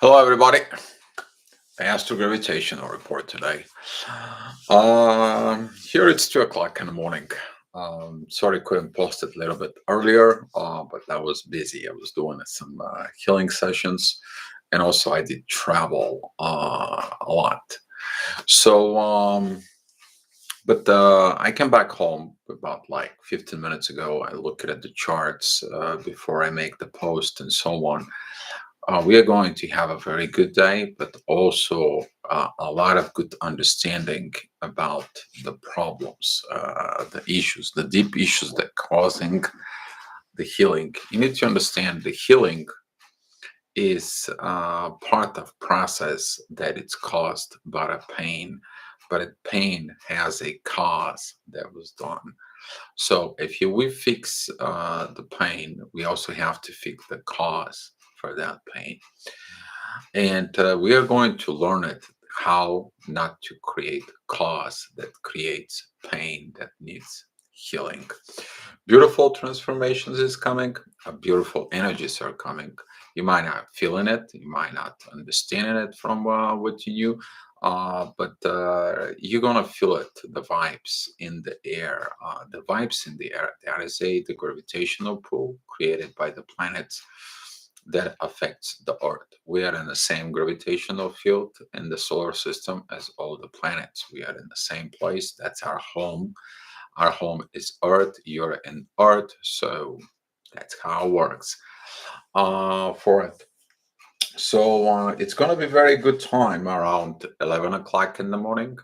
Hello, everybody. Astro gravitational report today. Here it's 2 o'clock in the morning. Sorry, couldn't post it a little bit earlier, but I was busy. I was doing some healing sessions, and also I did travel a lot. So, but I came back home about like 15 minutes ago. I looked at the charts before I make the post and so on. We are going to have a very good day, but also a lot of good understanding about the problems, the issues, the deep issues that causing the healing. You need to understand the healing is part of process that it's caused by a pain, but a pain has a cause that was done. So if we fix the pain, we also have to fix the cause for that pain. And we are going to learn it how not to create cause that creates pain that needs healing. Beautiful transformations is coming. Beautiful energies are coming. You might not feeling it. You might not understanding it from what you knew. But you're gonna feel it, the vibes in the air. The vibes in the air. That is the gravitational pull created by the planets that affects the Earth. We are in the same gravitational field in the solar system as all the planets. We are in the same place. That's our home. Our home is Earth. You're in Earth. So that's how it works for it. So it's going to be very good time around 11 o'clock in the morning.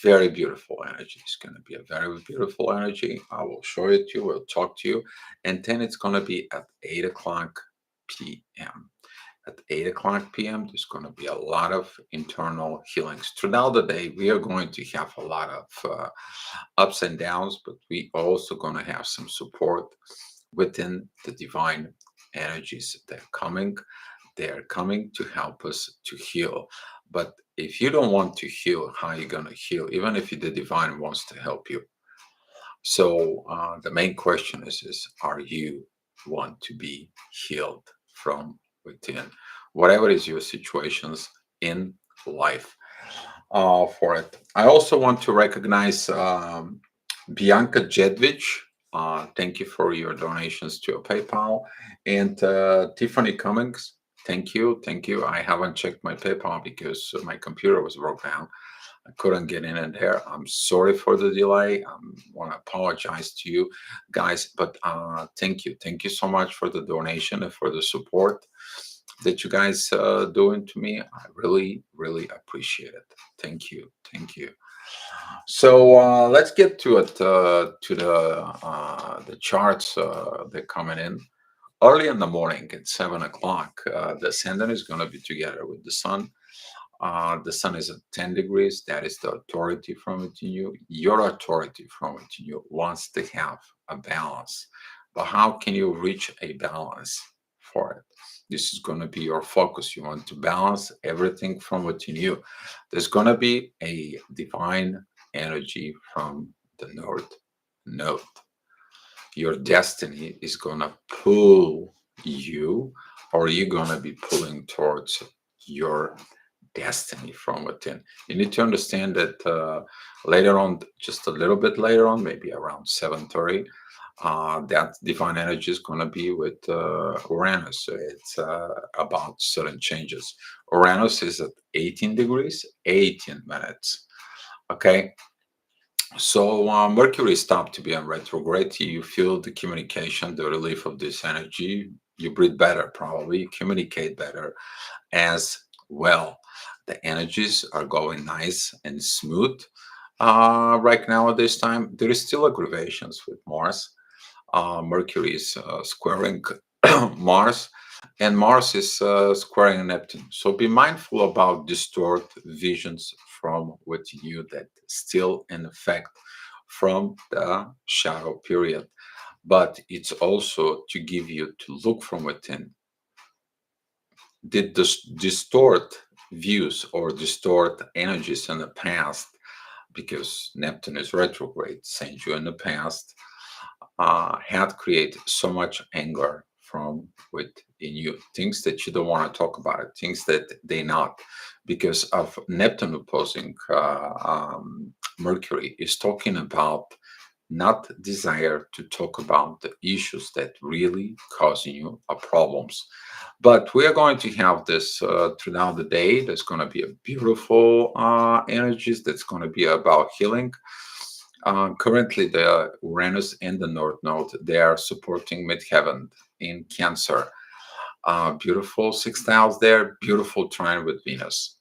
Very beautiful energy. It's going to be a very beautiful energy. I will show it to you. We'll talk to you. And then it's going to be at 8 o'clock p.m. At 8 o'clock p.m., there's going to be a lot of internal healings. Throughout the day, we are going to have a lot of ups and downs, but we also going to have some support within the divine energies that are coming. They are coming to help us to heal. But if you don't want to heal, how are you going to heal? Even if the divine wants to help you. So the main question is are you want to be healed from within? Whatever is your situations in life for it. I also want to recognize Bianca Jedvich. Thank you for your donations to PayPal. And Tiffany Cummings. Thank you. Thank you. I haven't checked my PayPal because my computer was broke down. I couldn't get in there. I'm sorry for the delay. I want to apologize to you guys, but thank you. Thank you so much for the donation and for the support that you guys doing to me. I really, really appreciate it. Thank you. Thank you. So let's get to it, to the charts that coming in. Early in the morning at 7 o'clock, the ascendant is going to be together with the sun. The sun is at 10 degrees. That is the authority from within you. Your authority from within you wants to have a balance. But how can you reach a balance for it? This is going to be your focus. You want to balance everything from within you. There's going to be a divine energy from the north node. Your destiny is going to pull you, or you're going to be pulling towards your destiny from within. You need to understand that later on, just a little bit later on, maybe around 7:30, that divine energy is going to be with Uranus. So it's about certain changes. Uranus is at 18 degrees, 18 minutes. Okay. So Mercury stopped to be on retrograde. You feel the communication, the relief of this energy. You breathe better, probably. You communicate better as well. The energies are going nice and smooth right now at this time. There is still aggravations with Mars. Mercury is squaring Mars, and Mars is squaring Neptune. So be mindful about distort visions from within you that still in effect from the shadow period. But it's also to give you to look from within. Did this distort views or distort energies in the past because Neptune is retrograde, sent you in the past, had created so much anger from within you, things that you don't want to talk about, it, things that they not, because of Neptune opposing Mercury is talking about not desire to talk about the issues that really causing you a problems. But we are going to have this throughout the day. There's going to be a beautiful energies that's going to be about healing. Currently, the Uranus and the North Node, they are supporting midheaven in Cancer. Beautiful sixth house there, beautiful trine with Venus.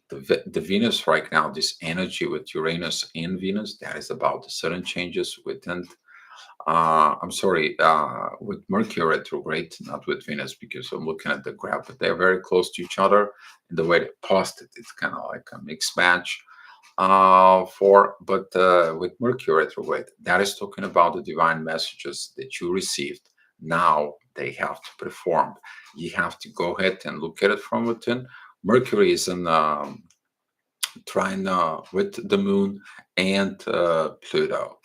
The Venus right now, this energy with Uranus and Venus, that is about the sudden changes within. I'm sorry, with Mercury retrograde, not with Venus, because I'm looking at the graph, but they're very close to each other. And the way they post it, it's kind of like a mixed match. But with Mercury retrograde, that is talking about the divine messages that you received. Now they have to perform. You have to go ahead and look at it from within. Mercury is in trine with the moon and Pluto.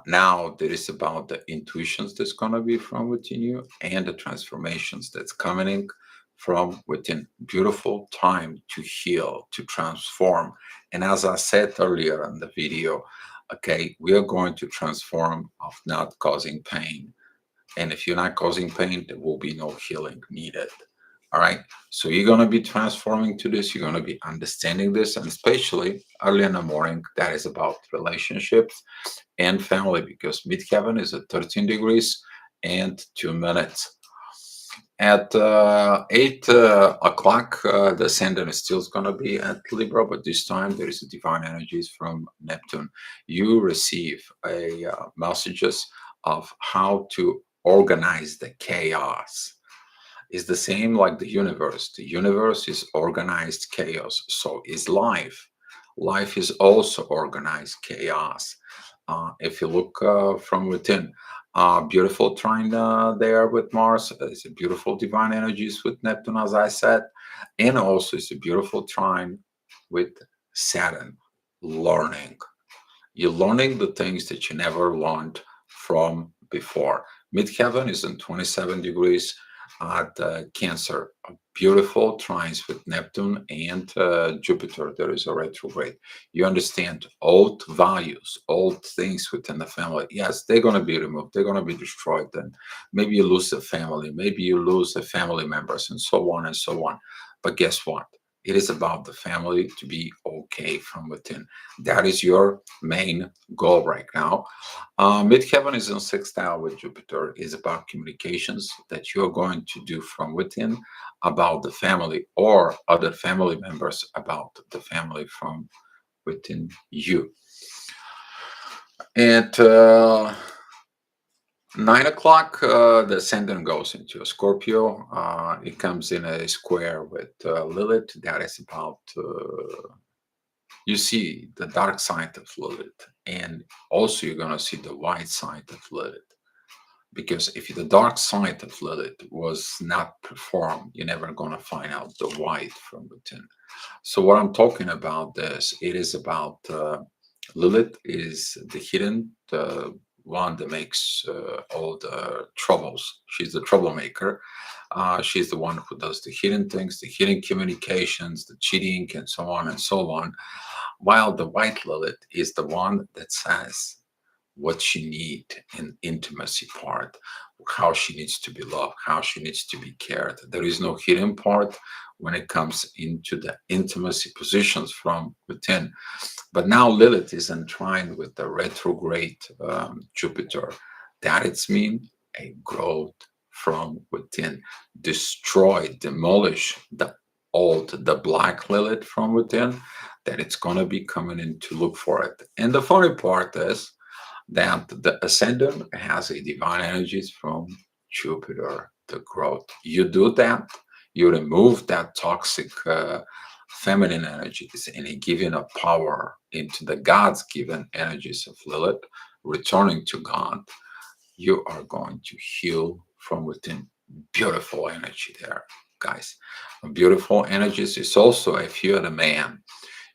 Now there is about the intuitions that's going to be from within you and the transformations that's coming in from within. Beautiful time to heal, to transform. And as I said earlier in the video, okay, we are going to transform of not causing pain. And if you're not causing pain, there will be no healing needed. All right. So you're going to be transforming to this. You're going to be understanding this. And especially early in the morning, that is about relationships and family, because midheaven is at 13 degrees and 2 minutes. At 8 o'clock, the ascendant is still going to be at Libra, but this time there is a divine energies from Neptune. You receive a messages of how to organize the chaos. Is the same like the universe. The universe is organized chaos. So is life. Life is also organized chaos. If you look from within, beautiful trine there with Mars. It's a beautiful divine energies with Neptune, as I said, and also it's a beautiful trine with Saturn. Learning. You're learning the things that you never learned from before. Midheaven is in 27 degrees at Cancer. Beautiful trines with Neptune and Jupiter. There is a retrograde. You understand old values, old things within the family. Yes, they're going to be removed. They're going to be destroyed. And maybe you lose a family. Maybe you lose the family members and so on and so on. But guess what? It is about the family to be okay from within. That is your main goal right now. Midheaven is in sixth house with Jupiter. Is about communications that you're going to do from within about the family or other family members about the family from within you. At 9 o'clock, the ascendant goes into a Scorpio. It comes in a square with Lilith. That is about you see the dark side of Lilith, and also you're going to see the white side of Lilith. Because if the dark side of Lilith was not performed, you're never going to find out the white from within. So what I'm talking about this, it is about Lilith is the hidden, the one that makes all the troubles. She's the troublemaker. She's the one who does the hidden things, the hidden communications, the cheating, and so on and so on. While the white Lilith is the one that says what she needs in intimacy part, how she needs to be loved, how she needs to be cared. There is no hidden part when it comes into the intimacy positions from within. But now Lilith is entwined with the retrograde Jupiter. That it's mean a growth from within, destroy, demolish the old, the black Lilith from within, that it's going to be coming in to look for it. And the funny part is that the ascendant has a divine energies from Jupiter, the growth. You do that, you remove that toxic feminine energies and you give in a power into the God's given energies of Lilith, returning to God. You are going to heal from within. Beautiful energy there, guys. Beautiful energies is also if you're the man,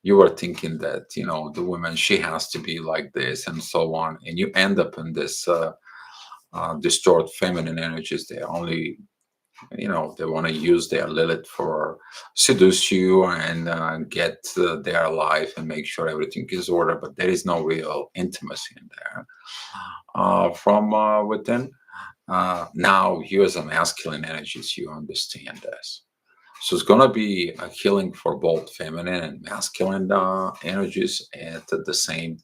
you are thinking that the woman, she has to be like this and so on, and you end up in this distort feminine energies. They only, they want to use their Lilith for seduce you and get their life and make sure everything is order, but there is no real intimacy in there from within. Now, you as a masculine energies, you understand this. So it's going to be a healing for both feminine and masculine energies at the same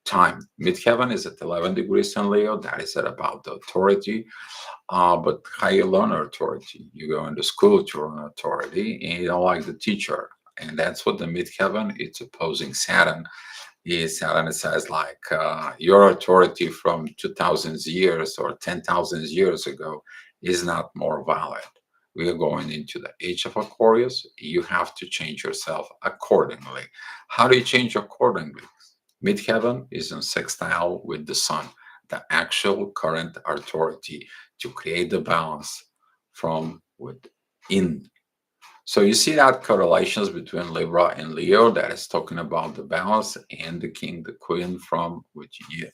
time. Midheaven is at 11 degrees in Leo. That is at about the authority. But how you learn authority? You go into school to learn authority, and you don't like the teacher. And that's what the midheaven, it's opposing Saturn. Is Saturn says like your authority from 2000 years or 10,000 years ago is not more valid. We are going into the age of Aquarius. You have to change yourself accordingly. How do you change accordingly? Midheaven is in sextile with the sun, the actual current authority to create the balance from within. So you see that correlations between Libra and Leo that is talking about the balance and the king, the queen from within you.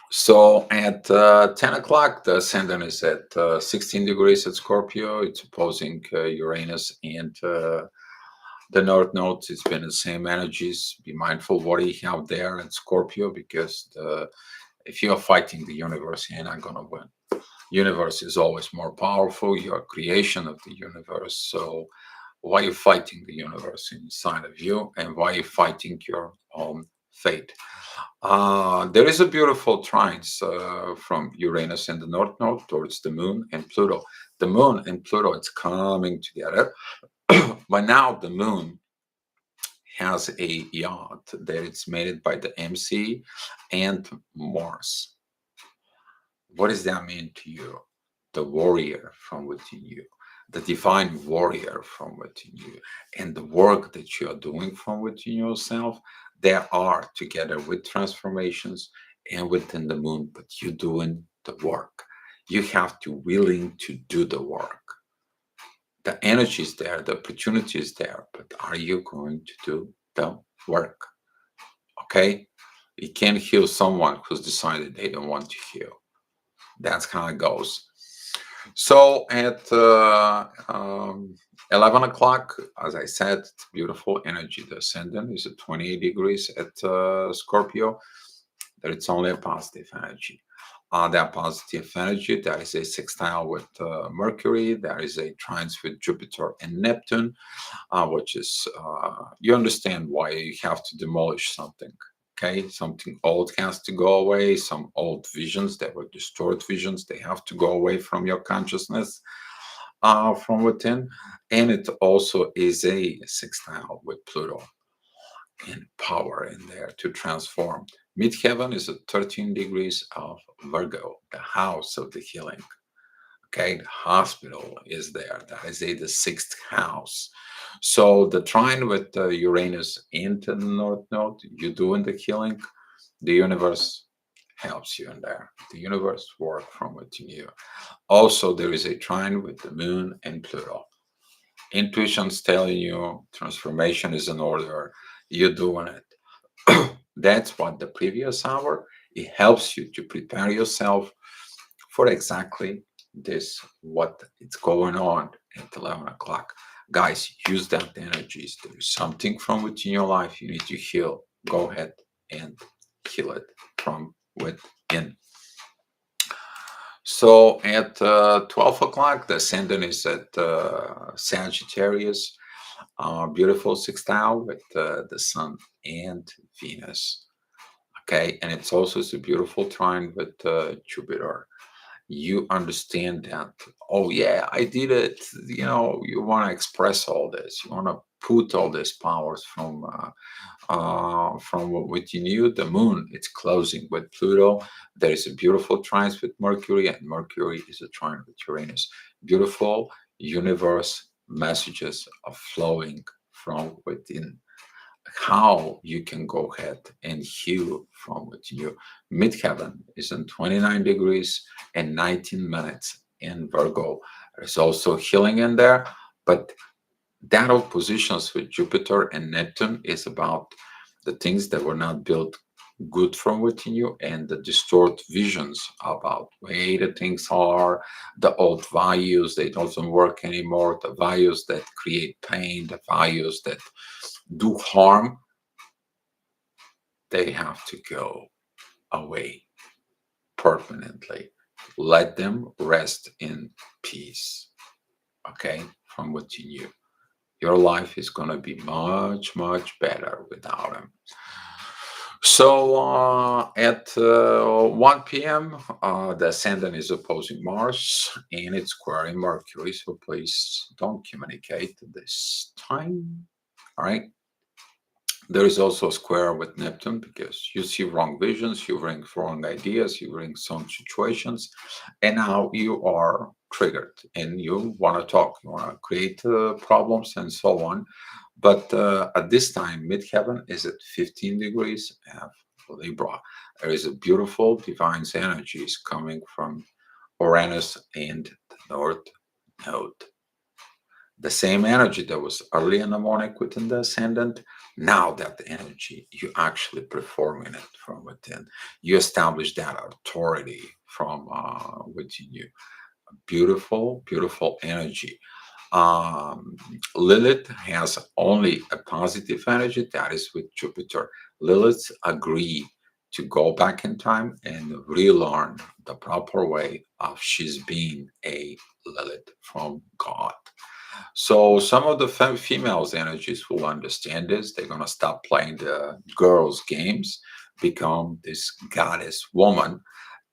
So at 10 o'clock, the ascendant is at 16 degrees at Scorpio. It's opposing Uranus and the North Node. It's been the same energies. Be mindful what you have there at Scorpio, because if you're fighting the universe, you're not going to win. Universe is always more powerful. You're a creation of the universe. So why are you fighting the universe inside of you, and why are you fighting your own fate? There is a beautiful trine from Uranus and the North Node towards the Moon and Pluto. The Moon and Pluto, it's coming together. But now the Moon has a yacht that it's made by the MC and Mars. What does that mean to you? The warrior from within you, the divine warrior from within you, and the work that you are doing from within yourself, they are together with transformations and within the moon, but you're doing the work. You have to willing to do the work. The energy is there, the opportunity is there, but are you going to do the work? Okay? You can't heal someone who's decided they don't want to heal. That's how it goes. So at 11 o'clock, as I said, it's beautiful energy. The ascendant is at 28 degrees at Scorpio. That it's only a positive energy. That positive energy, there is a sextile with Mercury. There is a trine with Jupiter and Neptune, which is, you understand why you have to demolish something. Okay, something old has to go away. Some old visions that were distorted visions, they have to go away from your consciousness from within. And it also is a sextile with Pluto and power in there to transform. Midheaven is at 13 degrees of Virgo, the house of the healing. Okay, the hospital is there. That is the sixth house. So the trine with Uranus into the North Node, you doing the healing, the universe helps you in there. The universe work from within you. Also, there is a trine with the Moon and Pluto. Intuition's telling you transformation is in order. You're doing it. That's what the previous hour, it helps you to prepare yourself for exactly this, what it's going on at 11 o'clock. Guys, use that energies. There is something from within your life you need to heal. Go ahead and heal it from within. So at 12 o'clock, the ascendant is at Sagittarius. Beautiful sextile with the Sun and Venus. Okay, and it's also a beautiful trine with Jupiter. You understand that, oh yeah, I did it. You want to express all this. You want to put all these powers from within you. The moon, it's closing with Pluto. There is a beautiful trine with Mercury, and Mercury is a trine with Uranus. Beautiful universe messages are flowing from within. How you can go ahead and heal from within you. Midheaven is in 29 degrees and 19 minutes in Virgo. There's also healing in there, but that oppositions with Jupiter and Neptune is about the things that were not built good from within you, and the distort visions about way the things are, the old values, they doesn't work anymore, the values that create pain, the values that do harm, they have to go away permanently. Let them rest in peace, okay, from within you. Your life is going to be much, much better without them. So at 1 p.m., the ascendant is opposing Mars and it's squaring Mercury. So please don't communicate this time. All right. There is also a square with Neptune because you see wrong visions, you bring wrong ideas, you bring some situations, and now you are triggered and you want to talk, you want to create problems and so on. But at this time, midheaven is at 15 degrees of Libra. There is a beautiful divine energies coming from Uranus and the North Node. The same energy that was early in the morning within the ascendant, now that energy, you actually performing it from within. You establish that authority from within you. Beautiful, beautiful energy. Um, Lilith has only a positive energy, that is with Jupiter. Lilith agree to go back in time and relearn the proper way of she's being a Lilith from God. So some of the females energies will understand this. They're gonna stop playing the girls' games, become this goddess woman.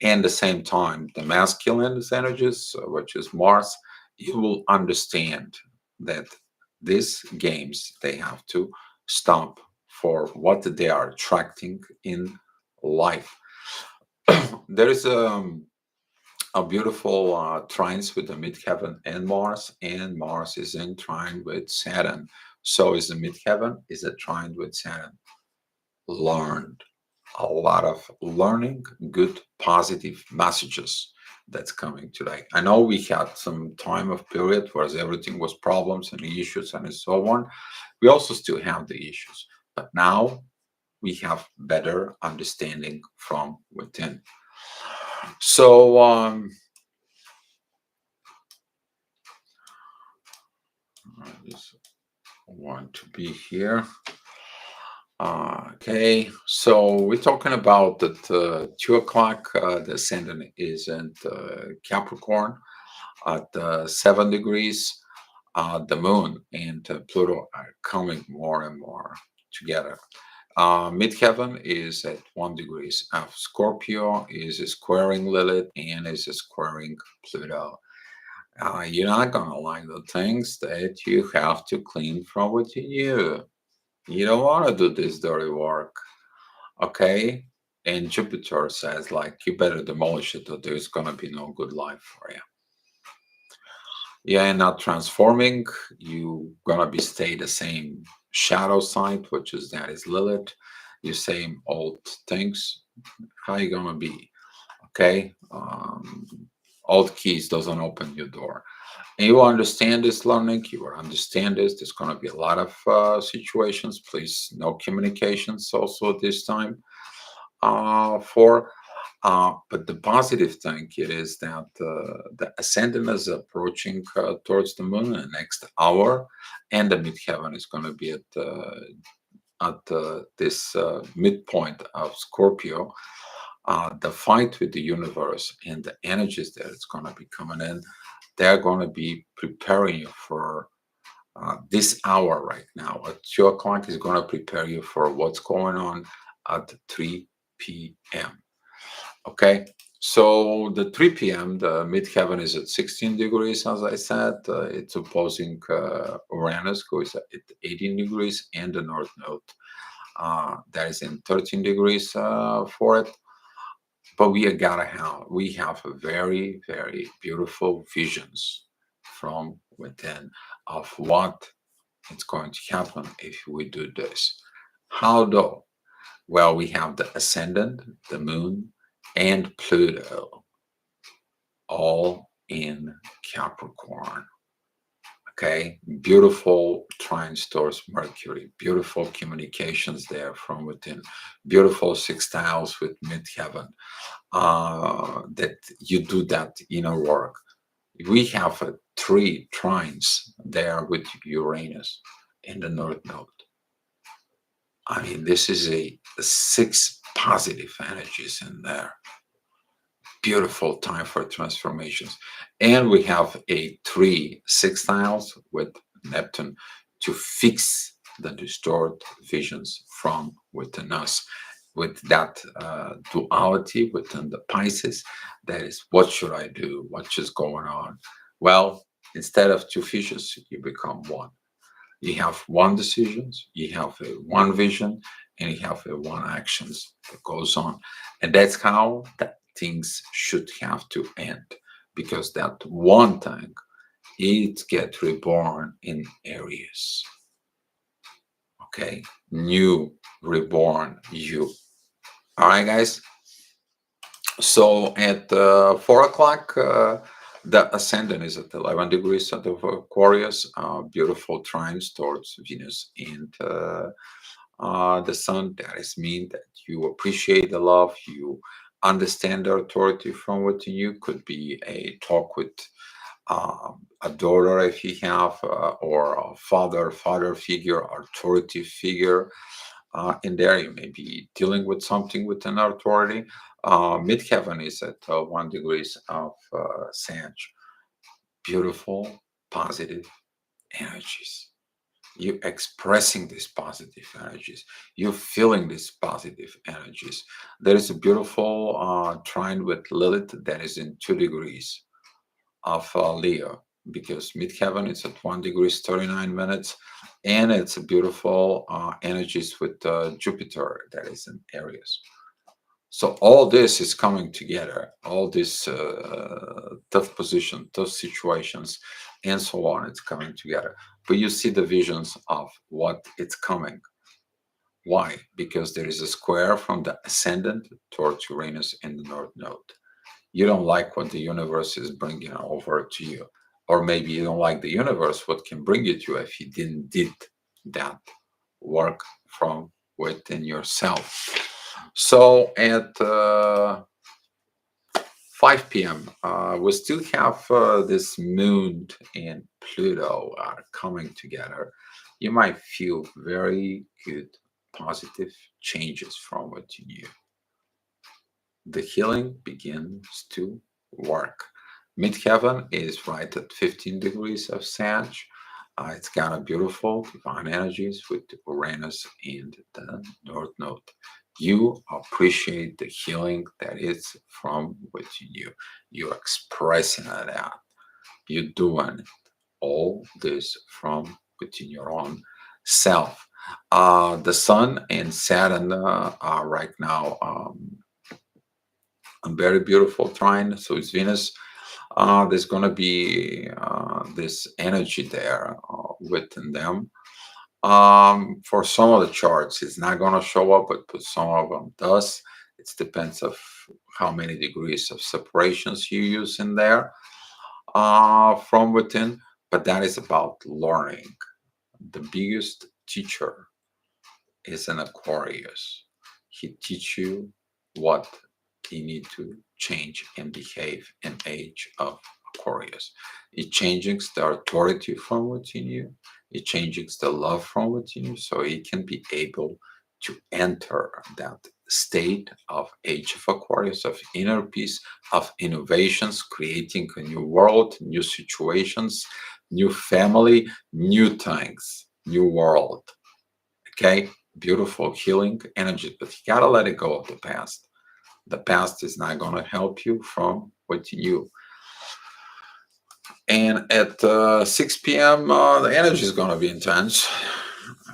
And the same time, the masculine energies, which is Mars, you will understand that these games they have to stop for what they are attracting in life. There is a beautiful trines with the midheaven and Mars is in trine with Saturn. So is the midheaven is a trine with Saturn. Learned a lot of learning, good positive messages that's coming today. I know we had some time of period where everything was problems and issues and so on. We also still have the issues, but now we have better understanding from within. So I just want to be here. Okay, so we're talking about that 2 o'clock. The ascendant is in Capricorn at 7 degrees. The moon and Pluto are coming more and more together. Midheaven is at 1 degrees of Scorpio, is squaring Lilith and is squaring Pluto. You're not gonna like the things that you have to clean from within you. You don't want to do this dirty work, okay? And Jupiter says, like, you better demolish it, or there's gonna be no good life for you. Yeah, and not transforming, you gonna be stay the same shadow side, which is that is Lilith. You same old things. How you gonna be? Okay, old keys doesn't open your door. And you will understand this learning. You will understand this. There's going to be a lot of situations. Please, no communications also at this time. But the positive thing it is that the ascendant is approaching towards the moon in the next hour, and the midheaven is going to be at this midpoint of Scorpio. The fight with the universe and the energies that it's going to be coming in, they're going to be preparing you for this hour right now. At 2 o'clock is going to prepare you for what's going on at 3 p.m. Okay, so the 3 p.m., the midheaven is at 16 degrees, as I said. It's opposing Uranus, who is at 18 degrees, and the North Node. That is in 13 degrees for it. But we have a very, very beautiful visions from within of what is going to happen if we do this. How though? Well, we have the ascendant, the moon, and Pluto all in Capricorn. Okay, beautiful trine stores Mercury, beautiful communications there from within, beautiful sextiles with midheaven. That you do that inner work. We have three trines there with Uranus in the North Node. I mean, this is a six positive energies in there. Beautiful time for transformations. And we have a three sextiles with Neptune to fix the distorted visions from within us. With that duality within the Pisces, that is, what should I do? What's just going on? Well, instead of two fishes, you become one. You have one decisions, you have a one vision, and you have a one actions that goes on, and that's how that things should have to end, because that one thing it get reborn in Aries. Okay, new reborn you. All right, guys. So at 4 o'clock, the ascendant is at 11 degrees out of Aquarius, beautiful trines towards Venus and the Sun. That is mean that you appreciate the love, you understand the authority from within you. Could be a talk with a daughter if you have, or a father figure, authority figure in there. You may be dealing with something with an authority. Midheaven is at 1 degrees of Sag. Beautiful, positive energies. You expressing these positive energies. You feeling these positive energies. There is a beautiful trine with Lilith that is in 2 degrees of Leo, because midheaven is at 1 degrees 39 minutes, and it's a beautiful energies with Jupiter that is in Aries. So all this is coming together, all this tough position, tough situations, and so on. It's coming together, but you see the visions of what it's coming. Why? Because there is a square from the ascendant towards Uranus in the North Node. You don't like what the universe is bringing over to you, or maybe you don't like the universe what can bring it to you if you didn't did that work from within yourself. So at 5 p.m. We still have this moon and Pluto are coming together. You might feel very good positive changes from within you. The healing begins to work. Midheaven is right at 15 degrees of Sag. It's got a beautiful divine energies with Uranus and the North Node. You appreciate the healing that is from within you. You're expressing it out. You're doing all this from within your own self. The Sun and Saturn are right now a very beautiful trine. So it's Venus. There's going to be this energy there within them. For some of the charts, it's not going to show up, but some of them does. It depends of how many degrees of separations you use in there from within. But that is about learning. The biggest teacher is an Aquarius. He teach you what you need to change and behave in age of Aquarius. It changes the authority from within you. It changes the love from within you, so you can be able to enter that state of age of Aquarius, of inner peace, of innovations, creating a new world, new situations, new family, new things, new world. Okay, beautiful healing energy, but you gotta let it go of the past. The past is not going to help you from within you. And at 6 p.m., the energy is going to be intense.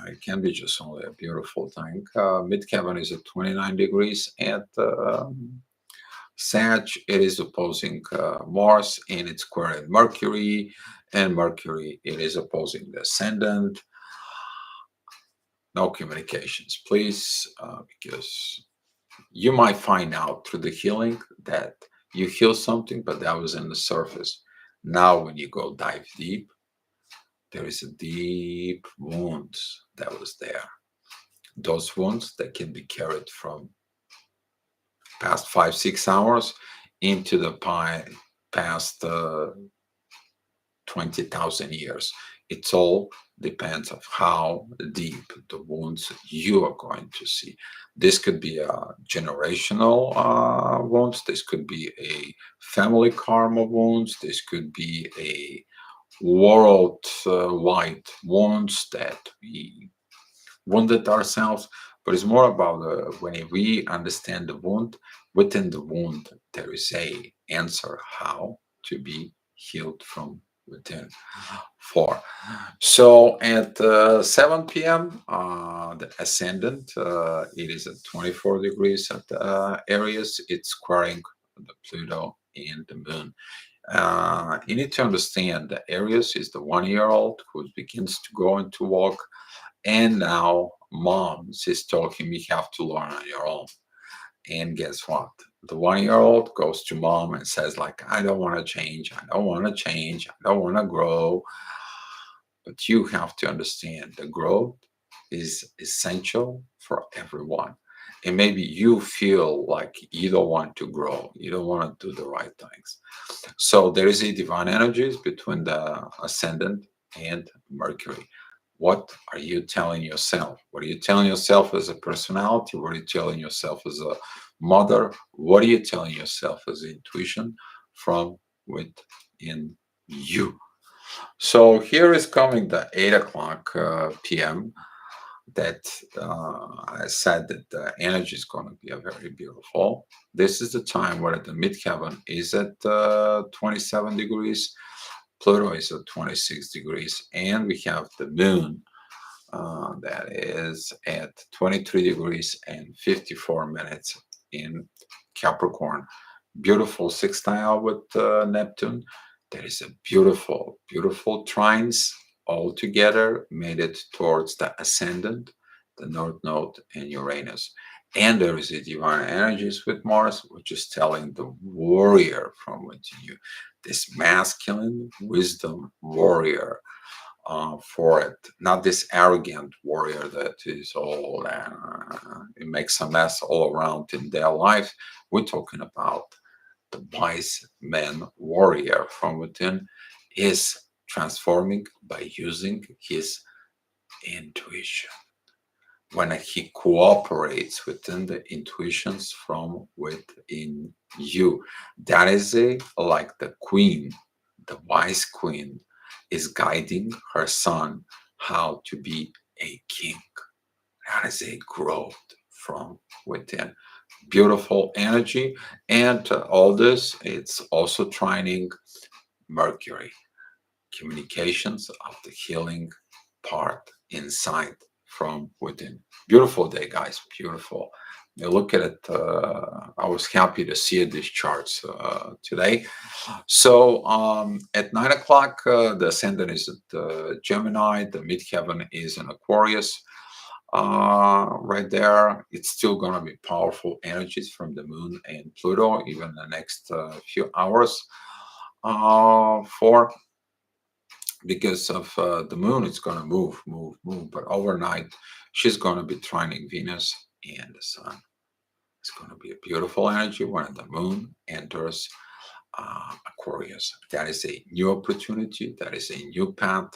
It can be just only a beautiful thing. Midheaven is at 29 degrees. At Sag, it is opposing Mars, and it's squaring Mercury. And Mercury, it is opposing the ascendant. No communications, please, because you might find out through the healing that you heal something, but that was in the surface. Now, when you go dive deep, there is a deep wound that was there. Those wounds that can be carried from past 5, 6 hours into the past 20,000 years. It all depends of how deep the wounds you are going to see. This could be a generational wounds. This could be a family karma wounds. This could be a world-wide wounds that we wounded ourselves. But it's more about when we understand the wound. Within the wound, there is a answer how to be healed from within. Four. So at 7 p.m., the ascendant, it is at 24 degrees at Aries. It's squaring the Pluto and the Moon. You need to understand that Aries is the 1 year old who begins to go into walk, and now mom is talking, we have to learn on your own. And guess what? The 1 year old goes to mom and says, like, I don't want to change. I don't want to change. I don't want to grow. But you have to understand the growth is essential for everyone. And maybe you feel like you don't want to grow. You don't want to do the right things. So there is a divine energies between the ascendant and Mercury. What are you telling yourself? What are you telling yourself as a personality? What are you telling yourself as a mother? What are you telling yourself as intuition from within you? So here is coming the 8 o'clock p.m. that I said that the energy is going to be a very beautiful. This is the time where the midheaven is at 27 degrees, Pluto is at 26 degrees, and we have the moon that is at 23 degrees and 54 minutes in Capricorn. Beautiful sextile with Neptune. There is a beautiful, beautiful trines all together made it towards the ascendant, the North Node, and Uranus. And there is a divine energies with Mars, which is telling the warrior from within you, this masculine wisdom warrior for it, not this arrogant warrior that is all it makes a mess all around in their life. We're talking about the wise man warrior from within is transforming by using his intuition. When he cooperates within the intuitions from within you, that is like the queen, the wise queen is guiding her son how to be a king. That is a growth from within. Beautiful energy. And all this, it's also trining Mercury, communications of the healing part inside from within. Beautiful day, guys. Beautiful. You look at it. I was happy to see these charts today. So at 9 o'clock, the ascendant is at Gemini. The midheaven is in Aquarius. Right there, it's still going to be powerful energies from the moon and Pluto, even the next few hours. For because of the moon, it's going to move, move, move. But overnight, she's going to be trining Venus and the sun. It's going to be a beautiful energy when the moon enters Aquarius. That is a new opportunity. That is a new path.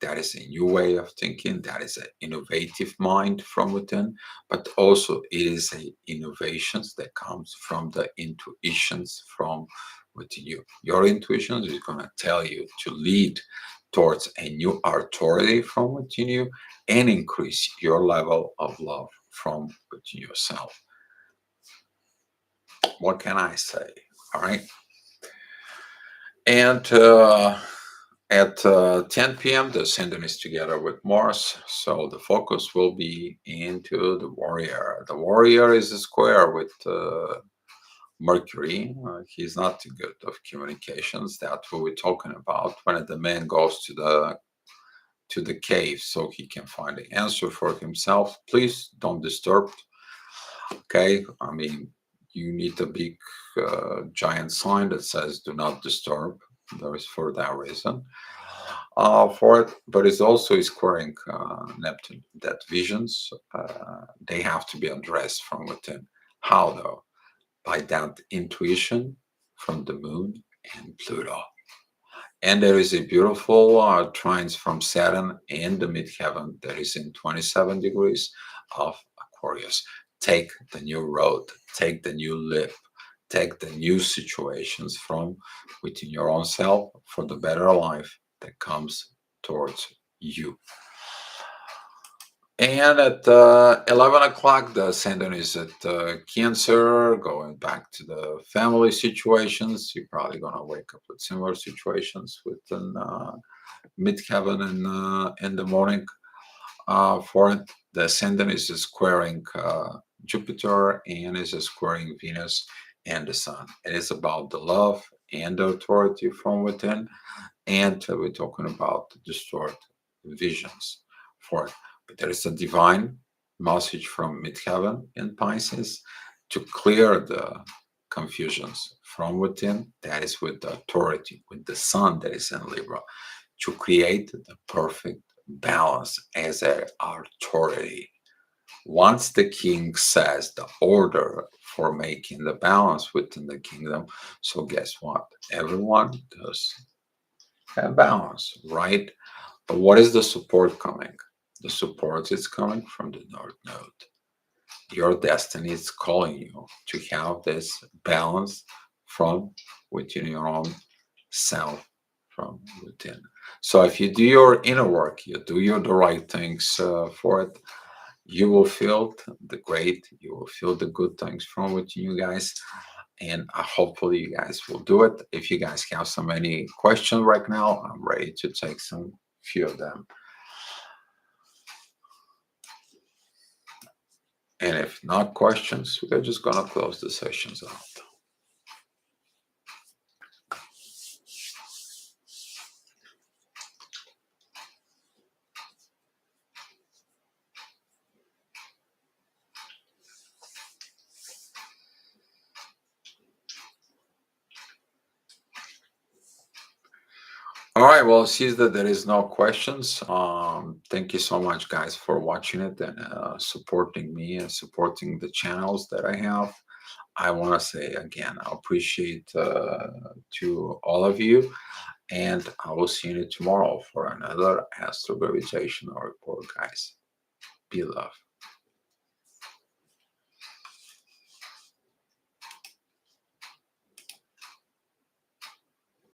That is a new way of thinking. That is an innovative mind from within. But also, it is a innovations that comes from the intuitions from within you. Your intuitions is going to tell you to lead towards a new authority from within you and increase your level of love from within yourself. What can I say? All right. And at 10 p.m., the ascendant is together with Mars, so the focus will be into the warrior. The warrior is a square with Mercury. He's not too good of communications. That's what we're talking about when the man goes to the cave so he can find the answer for himself. Please don't disturb. Okay, I mean, you need a big giant sign that says "Do not disturb." There is for that reason. for it, but it's also squaring Neptune. That visions, they have to be addressed from within. How though? By that intuition from the moon and Pluto. And there is a beautiful trines from Saturn in the midheaven that is in 27 degrees of Aquarius. Take the new road, take the new life, take the new situations from within your own self for the better life that comes towards you. And at 11 o'clock, the ascendant is at Cancer, going back to the family situations. You're probably going to wake up with similar situations within midheaven in the morning. For it, the ascendant is squaring Jupiter and is squaring Venus and the Sun. It is about the love and the authority from within, and we're talking about the distort visions for it. But there is a divine message from midheaven in Pisces to clear the confusions from within. That is with the authority, with the Sun that is in Libra, to create the perfect balance as a authority. Once the king says the order for making the balance within the kingdom, so guess what? Everyone does have balance, right? But what is the support coming? The support is coming from the North Node. Your destiny is calling you to have this balance from within your own self, from within. So if you do your inner work, you do the right things for it, you will feel the great, you will feel the good things from within you guys. And hopefully you guys will do it. If you guys have so many questions right now, I'm ready to take some few of them. And if not questions, we're just gonna close the sessions out. All right, well, since that there is no questions, thank you so much, guys, for watching it and supporting me and supporting the channels that I have. I want to say again, I appreciate to all of you, and I will see you tomorrow for another astro gravitational report, guys. Be love.